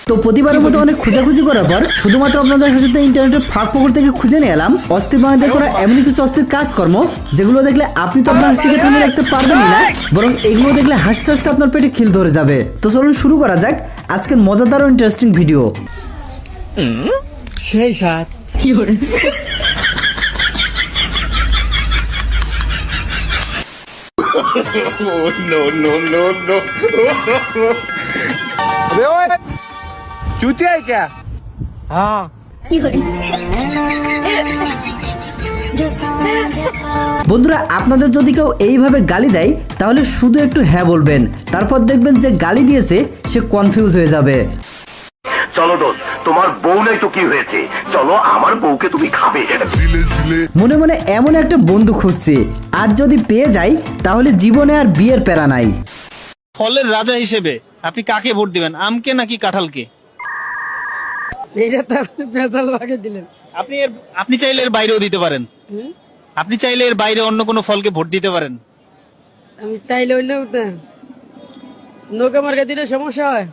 তো প্রতিবারের মতো অনেক খোঁজাখুঁজি করার পর শুধুমাত্র আপনাদের সাথে ইন্টারনেটের ফাঁক ফোকর থেকে খুঁজে নিয়ে এলাম অস্থির বানাতে করা এমন কিছু অস্থির কাজকর্ম যেগুলো দেখলে আপনি তো আপনার হাসিকে থামিয়ে রাখতে পারবেনই না, বরং এগুলো দেখলে হাসতে হাসতে আপনার পেটে খিল ধরে যাবে। তো চলুন শুরু করা যাক আজকের মজাদার ও ইন্টারেস্টিং ভিডিও। সেই সাত अबे ओए चूतिया है क्या? हाँ বন্ধুরা, আপনাদের যদি কেউ এইভাবে গালি দেয় তাহলে শুধু একটু হ্যাঁ বলবেন, তারপর দেখবেন যে গালি দিয়েছে সে কনফিউজ হয়ে যাবে। চলো দোস্ত, তোমার বউ নাই তো কি হয়েছে, চলো আমার বউকে তুমি খাবে। মনে মনে এমন একটা বন্ধু খুঁজছে, আর যদি পেয়ে যাই তাহলে জীবনে আর বিয়ের প্যারা নাই। ফলের রাজা হিসেবে আপনি কাকে ভোট দিবেন, আমকে নাকি কাঁঠালকে? এইটা তো বেজাল ভাগে দিলেন। আপনি চাইলে এর বাইরেও দিতে পারেন, আপনি চাইলে এর বাইরে অন্য কোনো ফলকে ভোট দিতে পারেন। আমি চাইলে অন্য নৌকা মার্কা দিলে সমস্যা হয়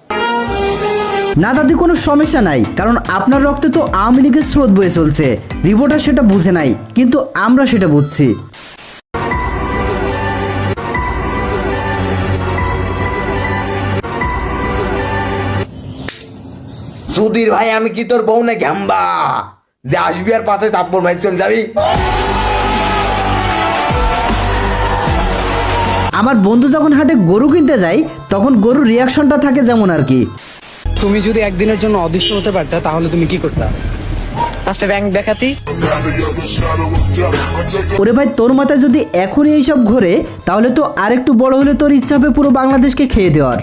না দাদি, কোনো সমস্যা নাই, কারণ আপনার রক্তে তো আওয়ামী লীগের স্রোত বয়ে চলছে। রিপোর্টার সেটা বুঝে নাই, কিন্তু আমরা সেটা বুঝছি। সুধীর ভাই, আমি কি তোর বউ না ঘ্যাম্বা যে আসবি আর পাশে থাপ্পড় মাইর চলে যাবি? আমার বন্ধু যখন হাটে গরু কিনতে যায় তখন গরুর রিয়াকশনটা থাকে যেমন আর কি। তুমি যদি একদিনের জন্য অদৃশ্য হতে পারতে তাহলে তুমি কি করতে? ফার্স্টে ব্যাংক দেখাতি। ওরে ভাই, তোর মাথায় যদি এখনই এইসব ঘোরে তাহলে তো আরেকটু বড় হলে তোর ইচ্ছা হবে পুরো বাংলাদেশকে খেয়ে দেওয়ার।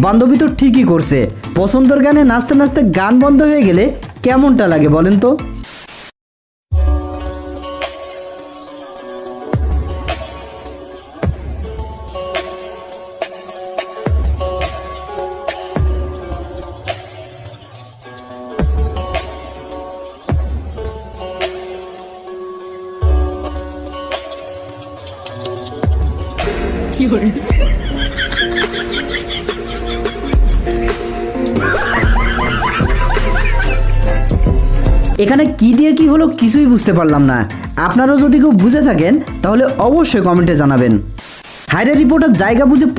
বান্ধবী তো ঠিকই করছে, পছন্দের গানে নাচতে নাচতে গান বন্ধ হয়ে গেলে কেমনটা লাগে বলেন তো? এখানে কি দিয়ে কি হলো কিছুই বুঝতে পারলাম না। আপনারাও যদি কেউ বুঝে থাকেন তাহলে অবশ্যই কমেন্টে জানাবেন। হায়রে রিপোর্টার জায়গা বুঝে